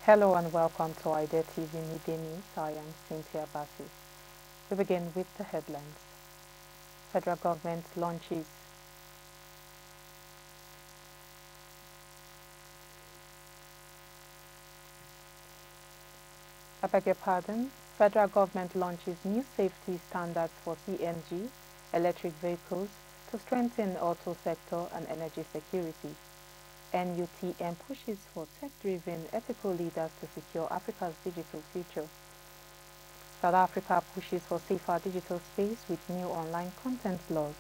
Hello and welcome to IDEA TV Midday News. I am Cynthia Bassi. We begin with the headlines. Federal government launches. I beg your pardon. Federal government launches new safety standards for CNG, electric vehicles to strengthen auto sector and energy security. NUTM pushes for tech-driven ethical leaders to secure Africa's digital future. South Africa pushes for safer digital space with new online content laws.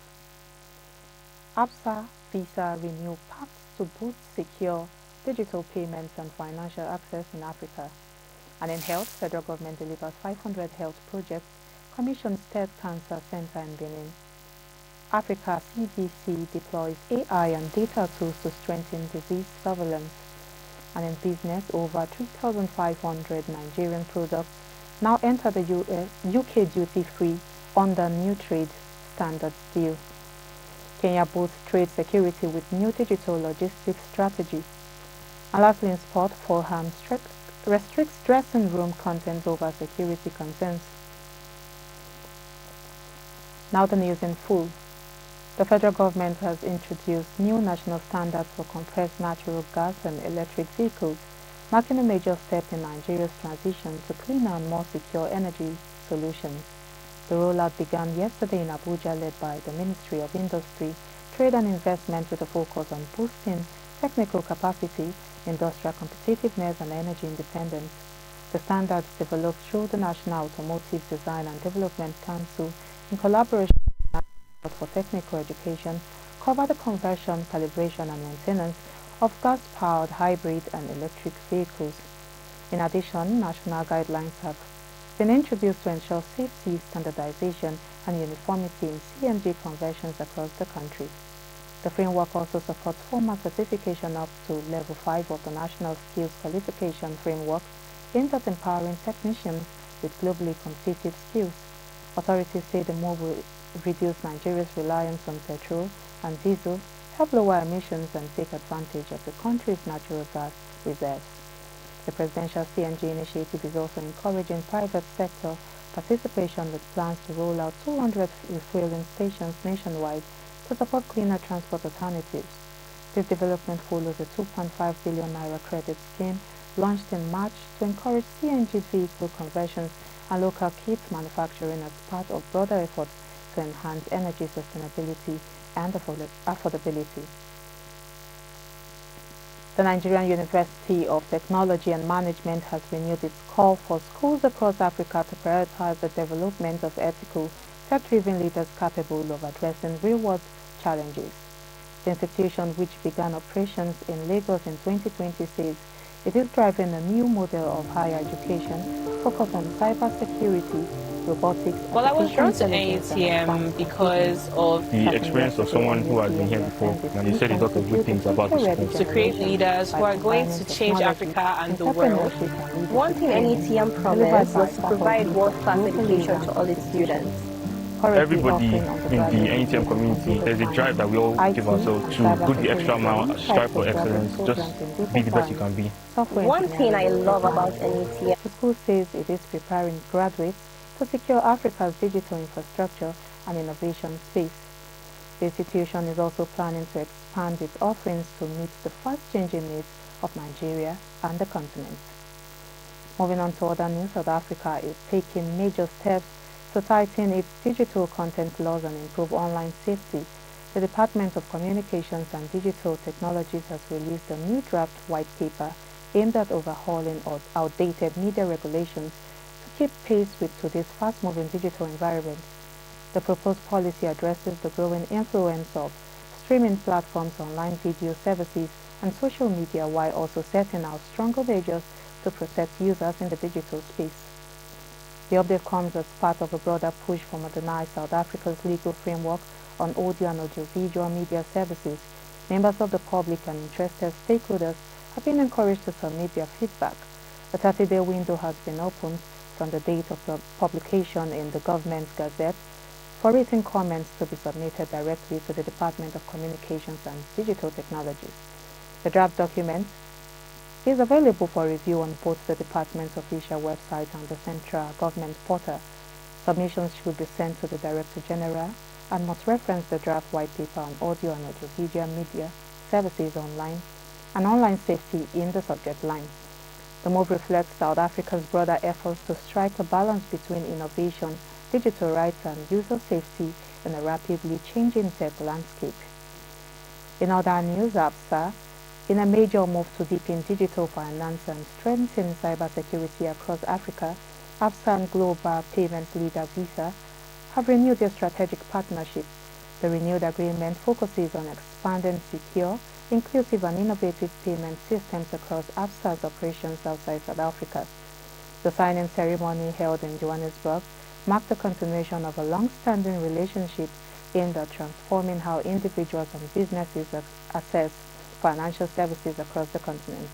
ABSA Visa renew pacts to boost secure digital payments and financial access in Africa. And in health, federal government delivers 500 health projects, commissions third cancer center in Benin. Africa CDC deploys AI and data tools to strengthen disease surveillance. And in business, over 3,500 Nigerian products now enter the UK duty-free under new trade standards deal. Kenya boosts trade security with new digital logistics strategy. And lastly, in sport, Fulham restricts dressing room content over security concerns. Now the news in full. The federal government has introduced new national standards for compressed natural gas and electric vehicles, marking a major step in Nigeria's transition to cleaner and more secure energy solutions. The rollout began yesterday in Abuja, led by the Ministry of Industry, Trade and Investment, with a focus on boosting technical capacity, industrial competitiveness and energy independence. The standards developed through the National Automotive Design and Development Council in collaboration for technical education cover the conversion, calibration and maintenance of gas-powered hybrid and electric vehicles. In addition, national guidelines have been introduced to ensure safety, standardization and uniformity in CNG conversions across the country. The framework also supports formal certification up to Level 5 of the National Skills Qualification Framework aimed at empowering technicians with globally competitive skills. Authorities say the move will reduce Nigeria's reliance on petrol and diesel, help lower emissions and take advantage of the country's natural gas reserves. The presidential CNG initiative is also encouraging private sector participation with plans to roll out 200 refueling stations nationwide to support cleaner transport alternatives. This development follows a 2.5 billion naira credit scheme launched in March to encourage CNG vehicle conversions and local kit manufacturing as part of broader efforts to enhance energy sustainability and affordability. The Nigerian University of Technology and Management has renewed its call for schools across Africa to prioritize the development of ethical, tech-driven leaders capable of addressing real-world challenges. The institution, which began operations in Lagos in 2020, says it is driving a new model of higher education focused on cybersecurity, robotics, Well, I was drawn to AITM because of the experience of someone who has been here before, and he said a lot of good things about the school. to create leaders who are going to change Africa and the world. One thing NETM promised was to provide world-class education to all its students. Everybody in the NETM community, there's a drive that we all give ourselves to go the extra mile, strive for excellence, just be the best you can be. One thing I love about NETM. The school says it is preparing graduates to secure Africa's digital infrastructure and innovation space. The institution is also planning to expand its offerings to meet the fast-changing needs of Nigeria and the continent. Moving on to other news, South Africa is taking major steps to tighten its digital content laws and improve online safety. The Department of Communications and Digital Technologies has released a new draft white paper aimed at overhauling outdated media regulations to keep pace with today's fast-moving digital environment. The proposed policy addresses the growing influence of streaming platforms, online video services, and social media, while also setting out stronger measures to protect users in the digital space. The update comes as part of a broader push for modernize South Africa's legal framework on audio and audiovisual media services. Members of the public and interested stakeholders have been encouraged to submit their feedback. A 30-day window has been opened from the date of the publication in the Government's Gazette for written comments to be submitted directly to the Department of Communications and Digital Technologies. The draft document is available for review on both the department's official website and the central government portal. Submissions should be sent to the Director General and must reference the draft white paper on audio and audiovisual media services online and online safety in the subject line. The move reflects South Africa's broader efforts to strike a balance between innovation, digital rights and user safety in a rapidly changing tech landscape. In other news, ABSA, in a major move to deepen digital finance and strengthen cybersecurity across Africa, ABSA and global payments leader Visa have renewed their strategic partnership. The renewed agreement focuses on expanding secure, inclusive and innovative payment systems across ABSA's operations outside South Africa. The signing ceremony held in Johannesburg marked the continuation of a long-standing relationship aimed at transforming how individuals and businesses access financial services across the continent.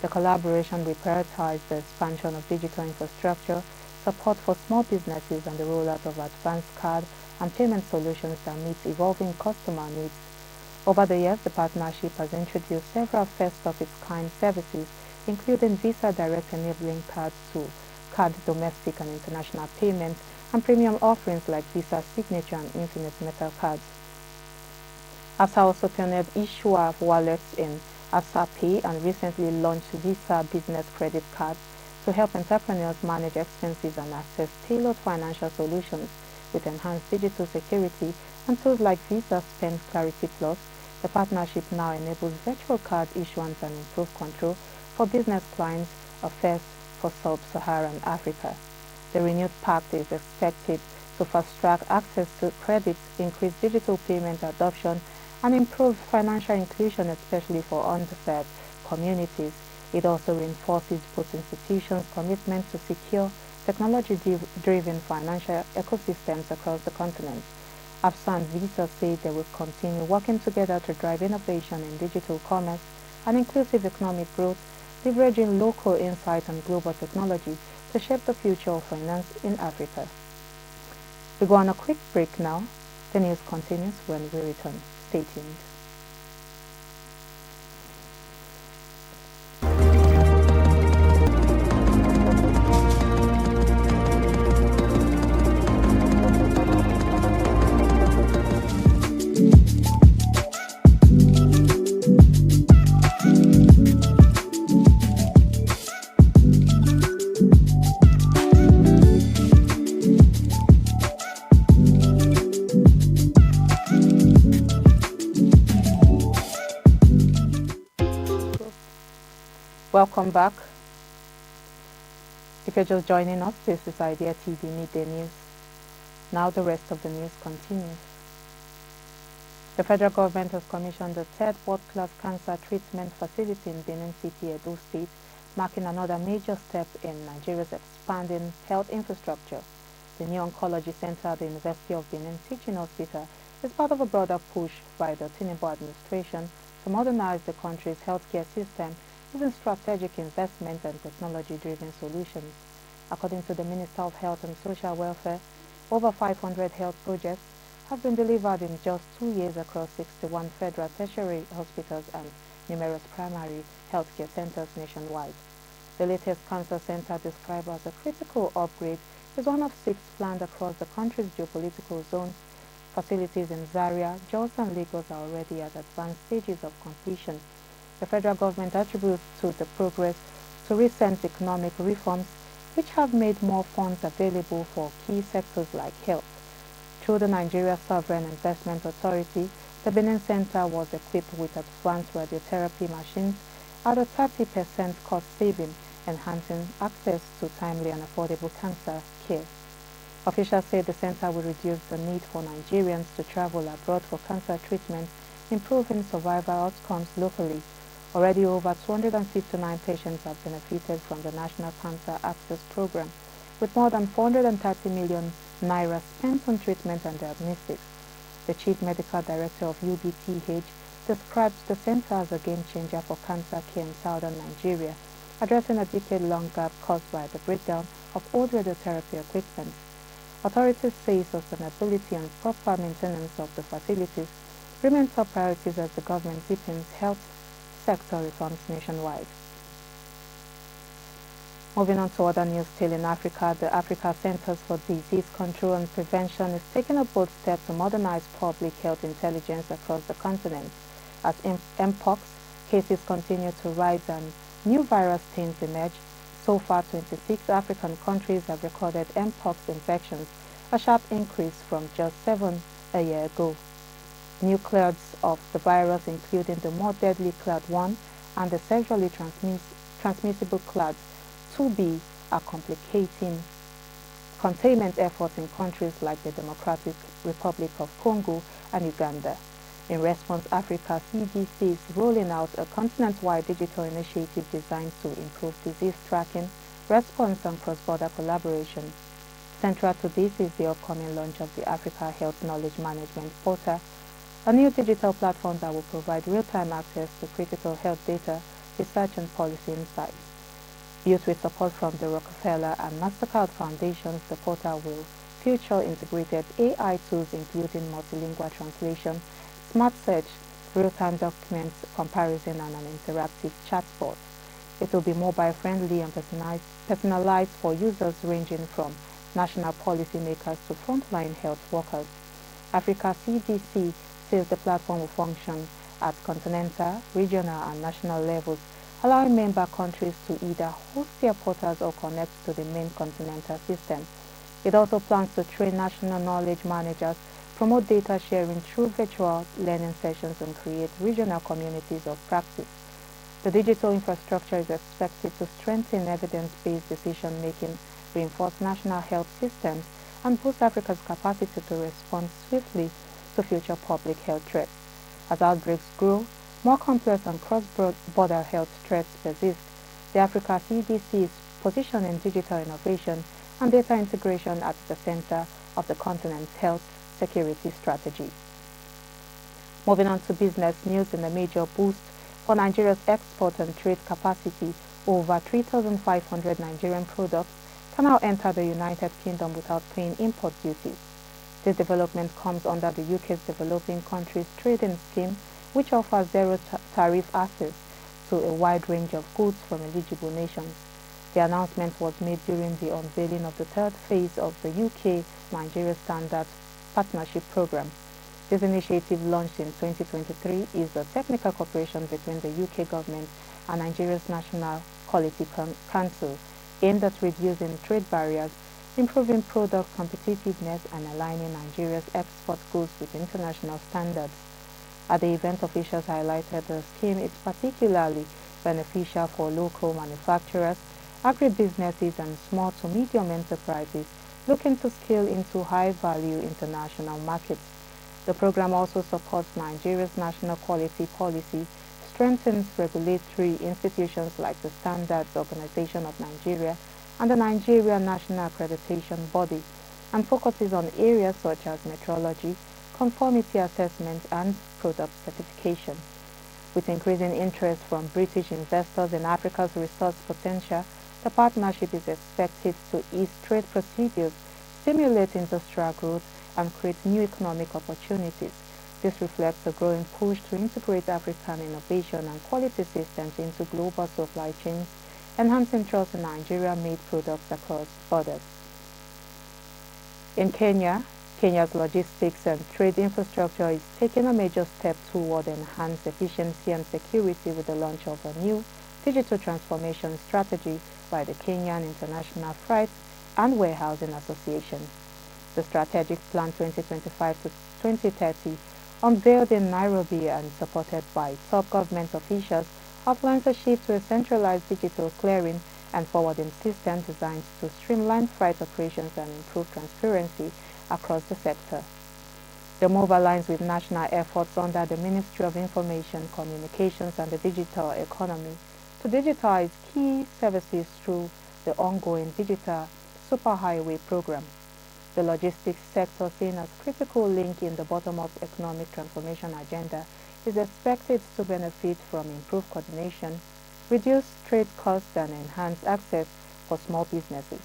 The collaboration will prioritize the expansion of digital infrastructure, support for small businesses and the rollout of advanced card and payment solutions that meet evolving customer needs. Over the years, the partnership has introduced several first-of-its-kind services, including Visa Direct enabling cards to card domestic and international payments, and premium offerings like Visa Signature and Infinite Metal cards. ABSA also pioneered issuer wallets in ABSA Pay and recently launched Visa Business Credit Cards to help entrepreneurs manage expenses and access tailored financial solutions with enhanced digital security and tools like Visa Spend Clarity Plus. The partnership now enables virtual card issuance and improved control for business clients, a first for Sub-Saharan Africa. The renewed pact is expected to fast-track access to credit, increase digital payment adoption, and improve financial inclusion, especially for underserved communities. It also reinforces both institutions' commitment to secure, technology-driven financial ecosystems across the continent. ABSA and Visa say they will continue working together to drive innovation in digital commerce and inclusive economic growth, leveraging local insight and global technology to shape the future of finance in Africa. We go on a quick break now. The news continues when we return. Stay tuned. Welcome back. If you're just joining us, this is Idea TV Midday News. Now the rest of the news continues. The federal government has commissioned the third world-class cancer treatment facility in Benin City, Edo State, marking another major step in Nigeria's expanding health infrastructure. The new oncology center at the University of Benin Teaching Hospital is part of a broader push by the Tinubu administration to modernize the country's healthcare system using strategic investment and technology-driven solutions. According to the Minister of Health and Social Welfare, over 500 health projects have been delivered in just 2 years across 61 federal tertiary hospitals and numerous primary healthcare centers nationwide. The latest cancer center, described as a critical upgrade, is one of 6 planned across the country's geopolitical zones. Facilities in Zaria, Jos and Lagos are already at advanced stages of completion. The federal government attributes to the progress to recent economic reforms, which have made more funds available for key sectors like health. Through the Nigeria Sovereign Investment Authority, the Benin Center was equipped with advanced radiotherapy machines at a 30% cost saving, enhancing access to timely and affordable cancer care. Officials say the center will reduce the need for Nigerians to travel abroad for cancer treatment, improving survival outcomes locally. Already over 259 patients have benefited from the National Cancer Access Program, with more than 430 million naira spent on treatment and diagnostics. The Chief Medical Director of UBTH describes the center as a game changer for cancer care in southern Nigeria, addressing a decade-long gap caused by the breakdown of old radiotherapy equipment. Authorities say sustainability and proper maintenance of the facilities remain top priorities as the government deepens health sector reforms nationwide. Moving on to other news still in Africa, the Africa Centers for Disease Control and Prevention is taking a bold step to modernize public health intelligence across the continent. As Mpox cases continue to rise and new virus strains emerge, so far 26 African countries have recorded Mpox infections, a sharp increase from just 7 a year ago. New clades of the virus, including the more deadly clade 1 and the sexually transmissible clades 2B, are complicating containment efforts in countries like the Democratic Republic of Congo and Uganda. In response, Africa CDC is rolling out a continent-wide digital initiative designed to improve disease tracking, response, and cross-border collaboration. Central to this is the upcoming launch of the Africa Health Knowledge Management Portal, a new digital platform that will provide real-time access to critical health data, research, and policy insights. Built with support from the Rockefeller and MasterCard Foundations, the portal will feature integrated AI tools including multilingual translation, smart search, real-time document comparison, and an interactive chatbot. It will be mobile-friendly and personalized for users ranging from national policymakers to frontline health workers. Africa CDC says the platform will function at continental, regional, and national levels, allowing member countries to either host their portals or connect to the main continental system. It also plans to train national knowledge managers, promote data sharing through virtual learning sessions, and create regional communities of practice. The digital infrastructure is expected to strengthen evidence-based decision-making, reinforce national health systems, and boost Africa's capacity to respond swiftly to future public health threats. As outbreaks grow, more complex and cross-border health threats persist. The Africa CDC is positioning digital innovation and data integration at the center of the continent's health security strategy. Moving on to business news, in a major boost for Nigeria's export and trade capacity, over 3,500 Nigerian products can now enter the United Kingdom without paying import duties. This development comes under the UK's Developing Countries Trading Scheme, which offers zero tariff access to a wide range of goods from eligible nations. The announcement was made during the unveiling of the third phase of the UK-Nigeria Standards Partnership Programme. This initiative, launched in 2023, is a technical cooperation between the UK government and Nigeria's National Quality Council, aimed at reducing trade barriers, improving product competitiveness, and aligning Nigeria's export goods with international standards. At the event, officials highlighted the scheme is particularly beneficial for local manufacturers, agribusinesses, and small to medium enterprises looking to scale into high-value international markets. The program also supports Nigeria's national quality policy, strengthens regulatory institutions like the Standards Organization of Nigeria and the Nigeria National Accreditation Body, and focuses on areas such as metrology, conformity assessment, and product certification. With increasing interest from British investors in Africa's resource potential, the partnership is expected to ease trade procedures, stimulate industrial growth, and create new economic opportunities. This reflects a growing push to integrate African innovation and quality systems into global supply chains, enhancing trust in Nigeria-made products across borders. In Kenya, Kenya's logistics and trade infrastructure is taking a major step toward enhanced efficiency and security with the launch of a new digital transformation strategy by the Kenyan International Freight and Warehousing Association. The Strategic Plan 2025 to 2030, unveiled in Nairobi and supported by top government officials, outlines a shift to a centralized digital clearing and forwarding system designed to streamline freight operations and improve transparency across the sector. The move aligns with national efforts under the Ministry of Information, Communications and the Digital Economy to digitize key services through the ongoing Digital Superhighway program. The logistics sector, seen as a critical link in the bottom-up economic transformation agenda, is expected to benefit from improved coordination, reduced trade costs, and enhanced access for small businesses.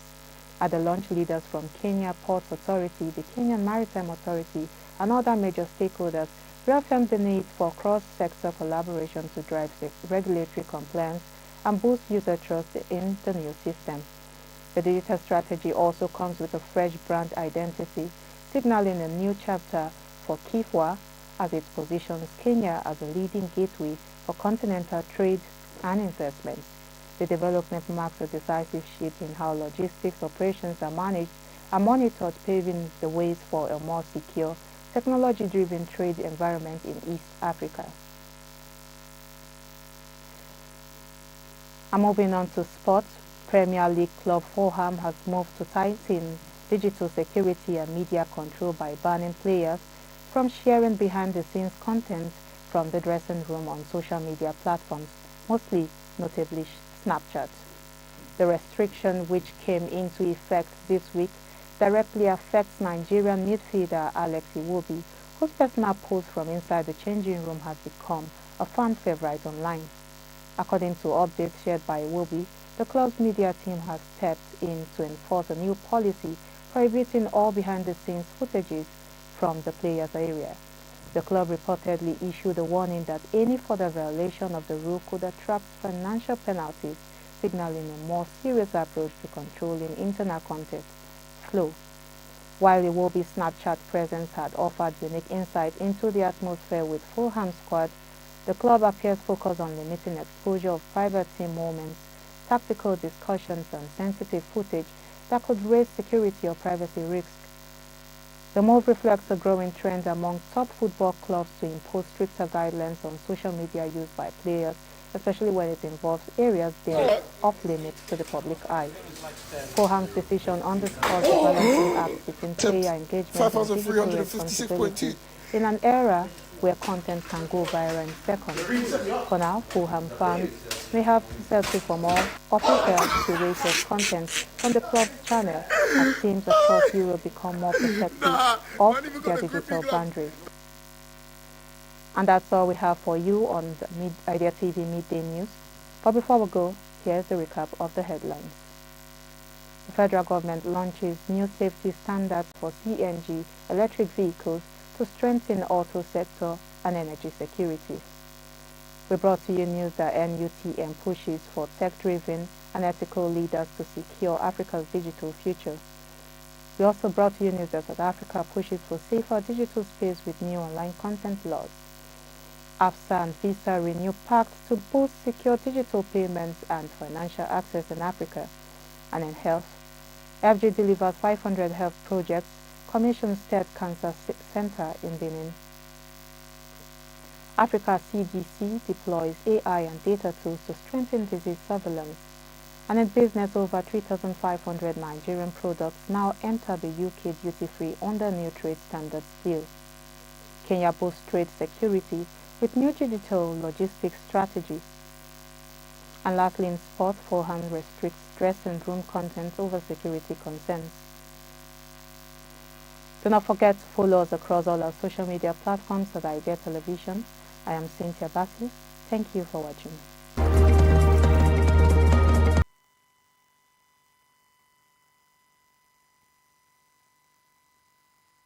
At the launch, leaders from Kenya Ports Authority, the Kenyan Maritime Authority, and other major stakeholders reaffirmed the need for cross-sector collaboration to drive regulatory compliance and boost user trust in the new system. The digital strategy also comes with a fresh brand identity, signaling a new chapter for Kifwa as it positions Kenya as a leading gateway for continental trade and investments. The development marks a decisive shift in how logistics operations are managed and monitored, paving the ways for a more secure, technology-driven trade environment in East Africa. And moving on to sports, Premier League club Fulham has moved to tighten digital security and media control by banning players from sharing behind-the-scenes content from the dressing room on social media platforms, mostly notably Snapchat. The restriction, which came into effect this week, directly affects Nigerian midfielder Alex Iwobi, whose personal post from inside the changing room has become a fan favorite online. According to updates shared by Iwobi, the club's media team has stepped in to enforce a new policy prohibiting all behind-the-scenes footages from the players' area. The club reportedly issued a warning that any further violation of the rule could attract financial penalties, signaling a more serious approach to controlling internet content flow. While Iwobi's Snapchat presence had offered unique insight into the atmosphere with Fulham's squad, the club appears focused on limiting exposure of private team moments, tactical discussions, and sensitive footage that could raise security or privacy risks. The move reflects a growing trend among top football clubs to impose stricter guidelines on social media use by players, especially when it involves areas deemed off-limits to the public eye. Fulham's decision underscores the balancing act between player engagement and digital responsibility in an era where content can go viral in seconds. For now, Fulham fans may have to settle for more official, curated content from the club's channel as teams across Europe become more protective of their digital boundaries. And that's all we have for you on the Idea TV Midday News. But before we go, here's a recap of the headlines. The federal government launches new safety standards for CNG electric vehicles to strengthen auto sector and energy security. We brought to you news that NUTM pushes for tech-driven and ethical leaders to secure Africa's digital future. We also brought to you news that South Africa pushes for safer digital space with new online content laws. AFSA and Visa renew pacts to boost secure digital payments and financial access in Africa. And in health, FG delivers 500 health projects, commissions Third Cancer Center in Benin. Africa CDC deploys AI and data tools to strengthen disease surveillance. And in business, over 3,500 Nigerian products now enter the UK duty-free under new trade standards deal. Kenya boosts trade security with new digital logistics strategies. And lastly, in sport, Fulham restricts dressing room content over security concerns. Do not forget to follow us across all our social media platforms at Idea Television. I am Cynthia Bassi. Thank you for watching.